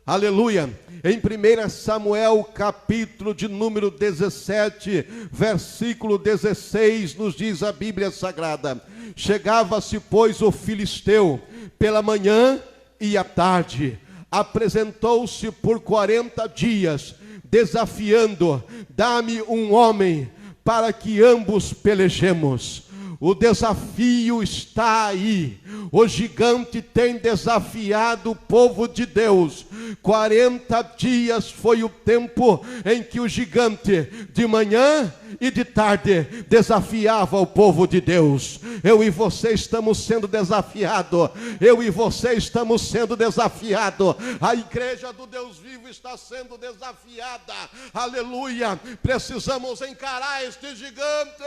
Aleluia. Em 1 Samuel, capítulo de número 17, versículo 16, nos diz a Bíblia Sagrada: chegava-se, pois, o filisteu pela manhã e à tarde, apresentou-se por 40 dias, desafiando: dá-me um homem para que ambos pelejemos. O desafio está aí. O gigante tem desafiado o povo de Deus. 40 dias foi o tempo em que o gigante, de manhã e de tarde, desafiava o povo de Deus. Eu e você estamos sendo desafiados. Eu e você estamos sendo desafiados. A igreja do Deus vivo está sendo desafiada. Aleluia. Precisamos encarar este gigante.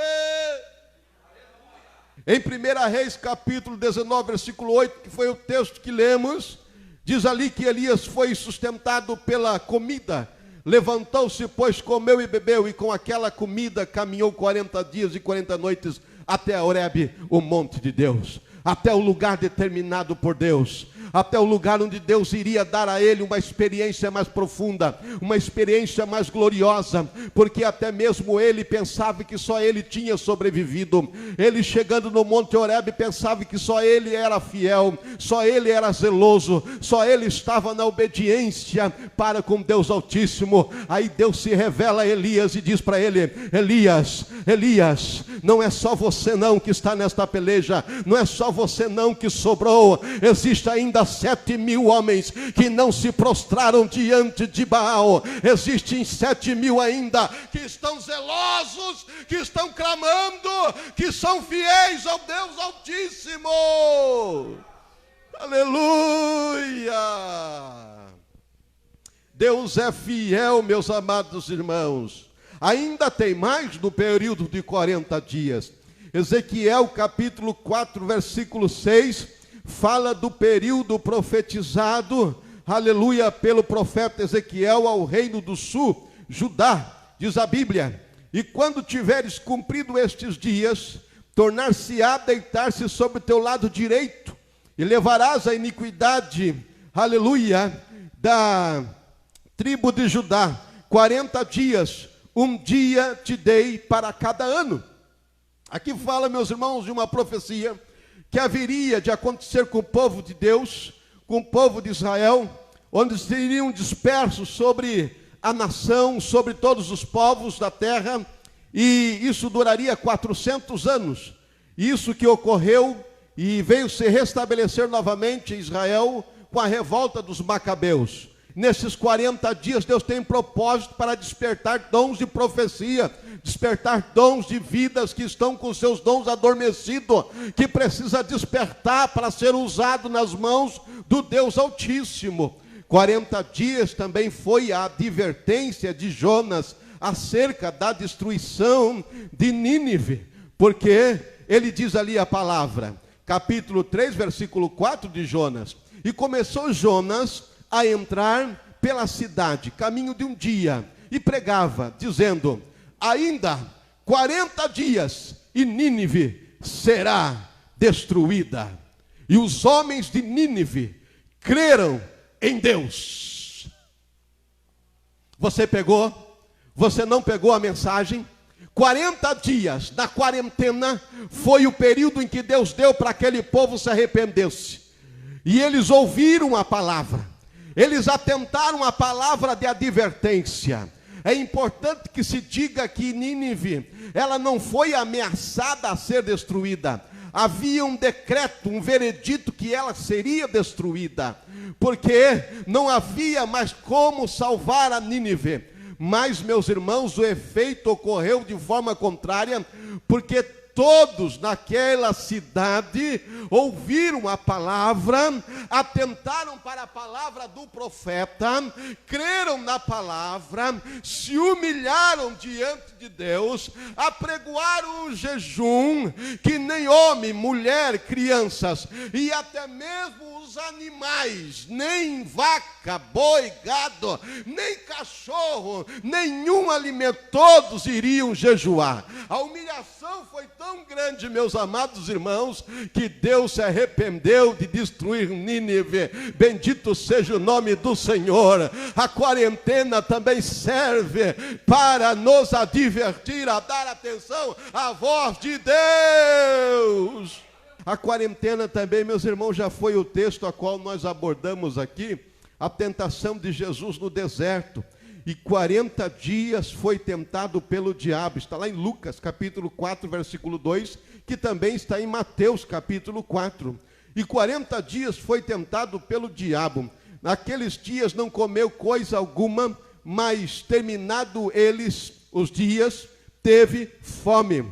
Em 1 Reis, capítulo 19, versículo 8, que foi o texto que lemos, diz ali que Elias foi sustentado pela comida. Levantou-se, pois, comeu e bebeu, e com aquela comida caminhou 40 dias e 40 noites até Horebe, o monte de Deus, até o lugar determinado por Deus, até o lugar onde Deus iria dar a ele uma experiência mais profunda, uma experiência mais gloriosa, porque até mesmo ele pensava que só ele tinha sobrevivido. Ele, chegando no Monte Horebe, pensava que só ele era fiel, só ele era zeloso, só ele estava na obediência para com Deus Altíssimo. Aí Deus se revela a Elias e diz para ele: Elias, Elias, não é só você não que está nesta peleja, não é só você não que sobrou, existe ainda 7.000 homens que não se prostraram diante de Baal. Existem 7.000 ainda que estão zelosos, que estão clamando, que são fiéis ao Deus Altíssimo. Aleluia! Deus é fiel, meus amados irmãos. Ainda tem mais no período de 40 dias. Ezequiel capítulo 4, versículo 6, fala do período profetizado, aleluia, pelo profeta Ezequiel ao reino do sul, Judá. Diz a Bíblia: e quando tiveres cumprido estes dias, tornar-se-á deitar-se sobre o teu lado direito, e levarás a iniquidade, aleluia, da tribo de Judá. 40 dias, um dia te dei para cada ano. Aqui fala, meus irmãos, de uma profecia que haveria de acontecer com o povo de Deus, com o povo de Israel, onde seriam dispersos sobre a nação, sobre todos os povos da terra, e isso duraria 400 anos. Isso que ocorreu e veio se restabelecer novamente em Israel com a revolta dos Macabeus. Nesses 40 dias, Deus tem propósito para despertar dons de profecia, despertar dons de vidas que estão com seus dons adormecidos, que precisa despertar para ser usado nas mãos do Deus Altíssimo. 40 dias também foi a advertência de Jonas acerca da destruição de Nínive, porque ele diz ali a palavra, capítulo 3, versículo 4 de Jonas: e começou Jonas a entrar pela cidade, caminho de um dia, e pregava, dizendo: ainda 40 dias e Nínive será destruída. E os homens de Nínive creram em Deus. Você pegou? Você não pegou a mensagem? 40 dias na quarentena foi o período em que Deus deu para aquele povo se arrependesse. E eles ouviram a palavra. Eles atentaram à palavra de advertência. É importante que se diga que Nínive, ela não foi ameaçada a ser destruída. Havia um decreto, um veredito que ela seria destruída, porque não havia mais como salvar a Nínive. Mas, meus irmãos, o efeito ocorreu de forma contrária, porque todos naquela cidade ouviram a palavra, atentaram para a palavra do profeta, creram na palavra, se humilharam diante de Deus, apregoaram um jejum que nem homem, mulher, crianças e até mesmo os animais, nem vaca, boi, gado, nem cachorro, nenhum alimento, todos iriam jejuar. A humilhação foi tão tão grande, meus amados irmãos, que Deus se arrependeu de destruir Nínive. Bendito seja o nome do Senhor. A quarentena também serve para nos advertir, a dar atenção à voz de Deus. A quarentena também, meus irmãos, já foi o texto a qual nós abordamos aqui, a tentação de Jesus no deserto. E 40 dias foi tentado pelo diabo. Está lá em Lucas, capítulo 4, versículo 2, que também está em Mateus, capítulo 4. E 40 dias foi tentado pelo diabo. Naqueles dias não comeu coisa alguma, mas terminado os dias, teve fome.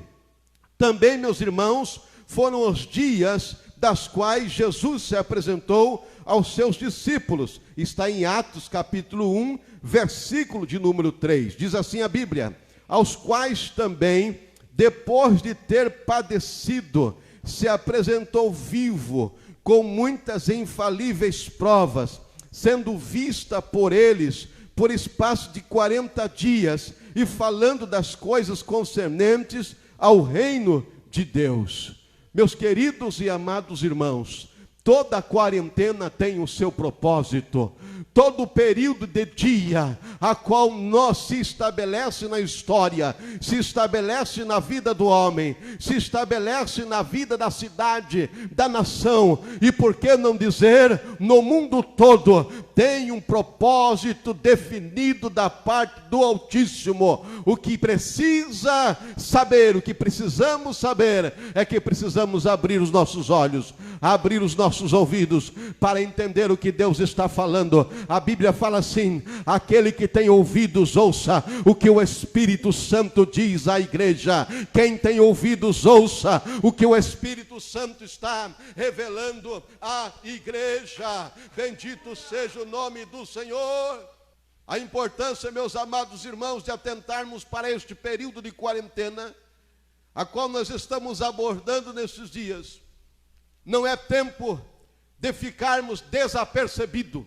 Também, meus irmãos, foram os dias das quais Jesus se apresentou aos seus discípulos. Está em Atos capítulo 1, versículo de número 3. Diz assim a Bíblia: aos quais também, depois de ter padecido, se apresentou vivo, com muitas e infalíveis provas, sendo vista por eles por espaço de 40 dias, e falando das coisas concernentes ao reino de Deus. Meus queridos e amados irmãos, toda a quarentena tem o seu propósito. Todo período de dia, a qual se estabelece na história, se estabelece na vida do homem, se estabelece na vida da cidade, da nação, e por que não dizer, no mundo todo, tem um propósito definido da parte do Altíssimo. O que precisa saber, o que precisamos saber, é que precisamos abrir os nossos olhos, abrir os nossos ouvidos, para entender o que Deus está falando. A Bíblia fala assim: aquele que tem ouvidos, ouça o que o Espírito Santo diz à igreja. Quem tem ouvidos, ouça o que o Espírito Santo está revelando à igreja. Bendito seja o nome do Senhor. A importância, meus amados irmãos, de atentarmos para este período de quarentena, a qual nós estamos abordando nesses dias. Não é tempo de ficarmos desapercebidos.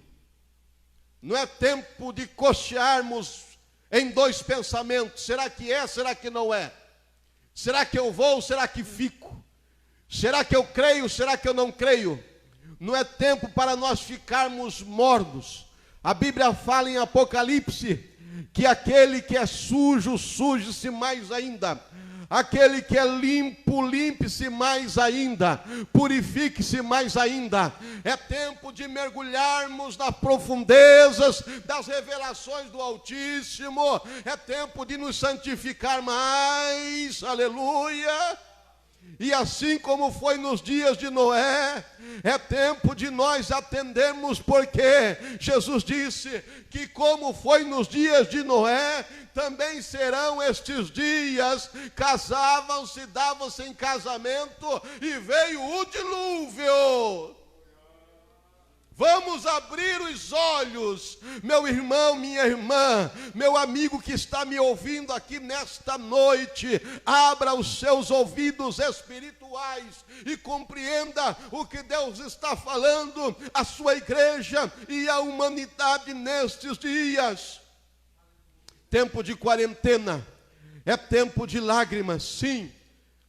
Não é tempo de cochearmos em dois pensamentos. Será que é, será que não é? Será que eu vou, será que fico? Será que eu creio, será que eu não creio? Não é tempo para nós ficarmos mornos. A Bíblia fala em Apocalipse que aquele que é sujo, suje-se mais ainda. Aquele que é limpo, limpe-se mais ainda, purifique-se mais ainda. É tempo de mergulharmos nas profundezas das revelações do Altíssimo. É tempo de nos santificar mais, aleluia. E assim como foi nos dias de Noé, é tempo de nós atendermos, porque Jesus disse que como foi nos dias de Noé, também serão estes dias. Casavam-se, davam-se em casamento e veio o dilúvio. Vamos abrir os olhos, meu irmão, minha irmã, meu amigo que está me ouvindo aqui nesta noite. Abra os seus ouvidos espirituais e compreenda o que Deus está falando à sua igreja e à humanidade nestes dias. Tempo de quarentena é tempo de lágrimas, sim.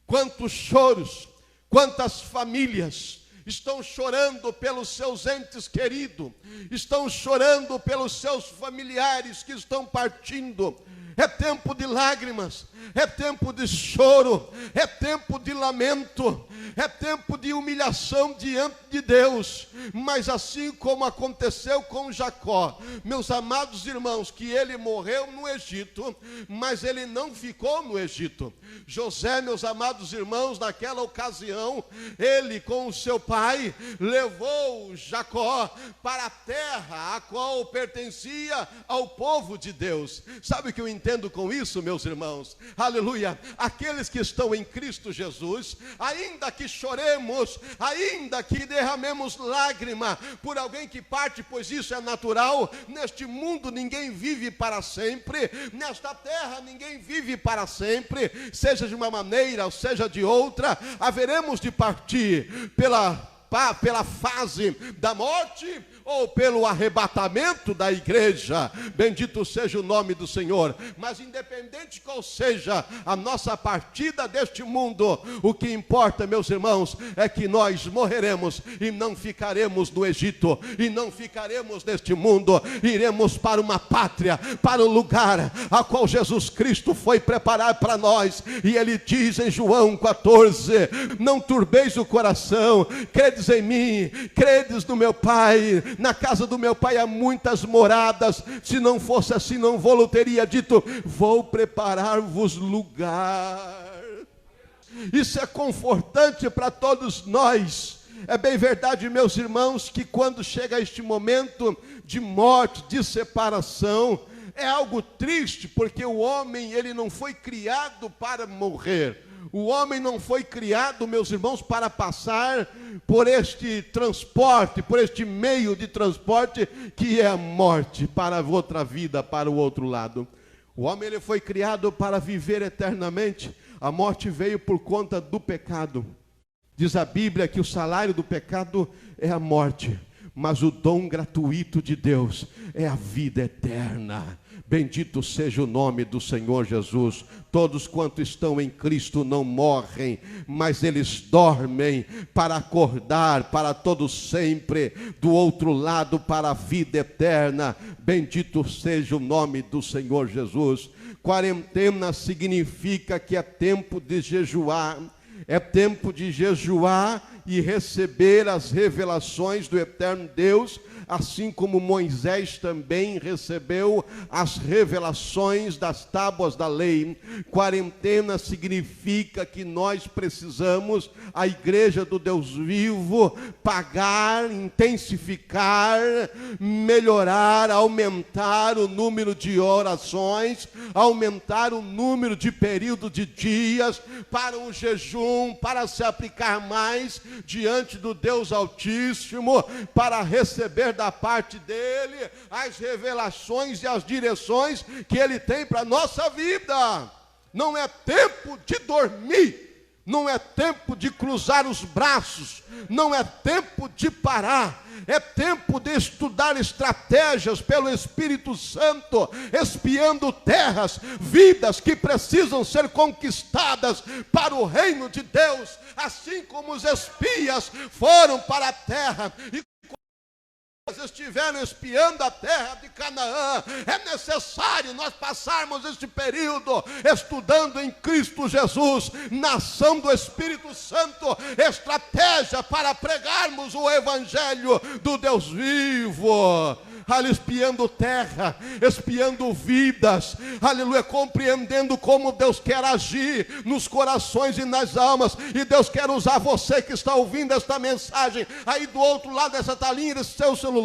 Quantos choros, quantas famílias estão chorando pelos seus entes queridos, estão chorando pelos seus familiares que estão partindo. É tempo de lágrimas, é tempo de choro, é tempo de lamento, é tempo de humilhação diante de Deus. Mas assim como aconteceu com Jacó, meus amados irmãos, que ele morreu no Egito, mas ele não ficou no Egito. José, meus amados irmãos, naquela ocasião, ele com o seu pai, levou Jacó para a terra a qual pertencia ao povo de Deus. Sabe o que eu entendo com isso, meus irmãos? Aleluia! Aqueles que estão em Cristo Jesus, ainda que choremos, ainda que derramemos lágrima por alguém que parte, pois isso é natural. Neste mundo ninguém vive para sempre, nesta terra ninguém vive para sempre, seja de uma maneira ou seja de outra, haveremos de partir pela pela fase da morte ou pelo arrebatamento da igreja. Bendito seja o nome do Senhor. Mas independente qual seja a nossa partida deste mundo, o que importa, meus irmãos, é que nós morreremos e não ficaremos no Egito, e não ficaremos neste mundo. Iremos para uma pátria, para um lugar a qual Jesus Cristo foi preparar para nós. E ele diz em João 14: não turbeis o coração, credes em mim, credes no meu Pai. Na casa do meu Pai há muitas moradas. Se não fosse assim, não vou-lhe teria dito: vou preparar-vos lugar. Isso é confortante para todos nós. É bem verdade, meus irmãos, que quando chega este momento de morte, de separação, é algo triste, porque o homem, ele não foi criado para morrer. O homem não foi criado, meus irmãos, para passar por este transporte, por este meio de transporte que é a morte, para outra vida, para o outro lado. O homem, ele foi criado para viver eternamente. A morte veio por conta do pecado. Diz a Bíblia que o salário do pecado é a morte, mas o dom gratuito de Deus é a vida eterna. Bendito seja o nome do Senhor Jesus. Todos quanto estão em Cristo não morrem, mas eles dormem para acordar para todo sempre, do outro lado para a vida eterna. Bendito seja o nome do Senhor Jesus. Quarentena significa que é tempo de jejuar. É tempo de jejuar e receber as revelações do eterno Deus, assim como Moisés também recebeu as revelações das tábuas da lei. Quarentena significa que nós precisamos, a igreja do Deus vivo, pagar, intensificar, melhorar, aumentar o número de orações, aumentar o número de período de dias para o jejum, para se aplicar mais diante do Deus Altíssimo, para receber da parte dele as revelações e as direções que ele tem para a nossa vida. Não é tempo de dormir, não é tempo de cruzar os braços, não é tempo de parar. É tempo de estudar estratégias pelo Espírito Santo, espiando terras, vidas que precisam ser conquistadas para o reino de Deus, assim como os espias foram para a terra e estiveram espiando a terra de Canaã. É necessário nós passarmos este período estudando em Cristo Jesus, na ação do Espírito Santo, estratégia para pregarmos o Evangelho do Deus vivo. Ali espiando terra, espiando vidas, aleluia, compreendendo como Deus quer agir nos corações e nas almas. E Deus quer usar você que está ouvindo esta mensagem aí do outro lado dessa telinha, desse seu celular,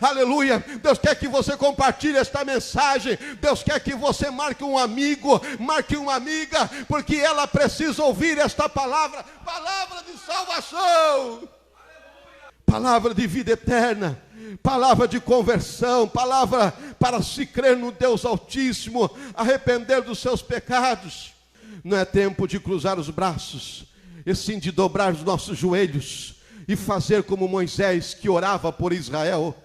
aleluia. Deus quer que você compartilhe esta mensagem. Deus quer que você marque um amigo, marque uma amiga, porque ela precisa ouvir esta palavra, palavra de salvação, palavra de vida eterna, palavra de conversão, palavra para se crer no Deus Altíssimo, arrepender dos seus pecados. Não é tempo de cruzar os braços, e sim de dobrar os nossos joelhos e fazer como Moisés, que orava por Israel,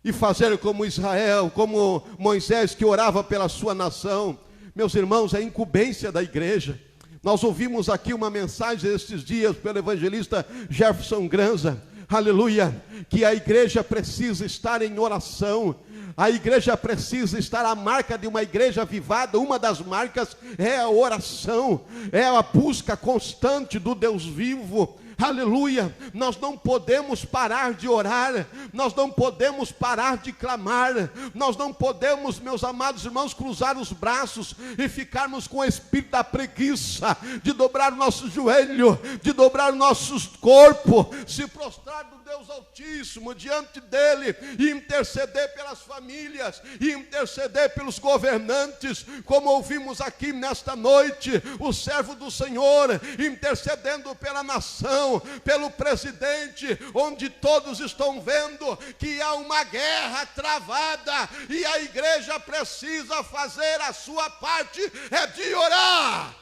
e fazer como Israel, como Moisés, que orava pela sua nação. Meus irmãos, é incumbência da igreja. Nós ouvimos aqui uma mensagem estes dias pelo evangelista Jefferson Granza, aleluia, que a igreja precisa estar em oração. A igreja precisa estar, a marca de uma igreja avivada, uma das marcas é a oração, é a busca constante do Deus vivo. Aleluia, nós não podemos parar de orar, nós não podemos parar de clamar, nós não podemos, meus amados irmãos, cruzar os braços e ficarmos com o espírito da preguiça, de dobrar o nosso joelho, de dobrar o nosso corpo, se prostrar do Deus Altíssimo diante dele e interceder pelas famílias, e interceder pelos governantes, como ouvimos aqui nesta noite, o servo do Senhor intercedendo pela nação, pelo presidente, onde todos estão vendo que há uma guerra travada e a igreja precisa fazer a sua parte, é de orar.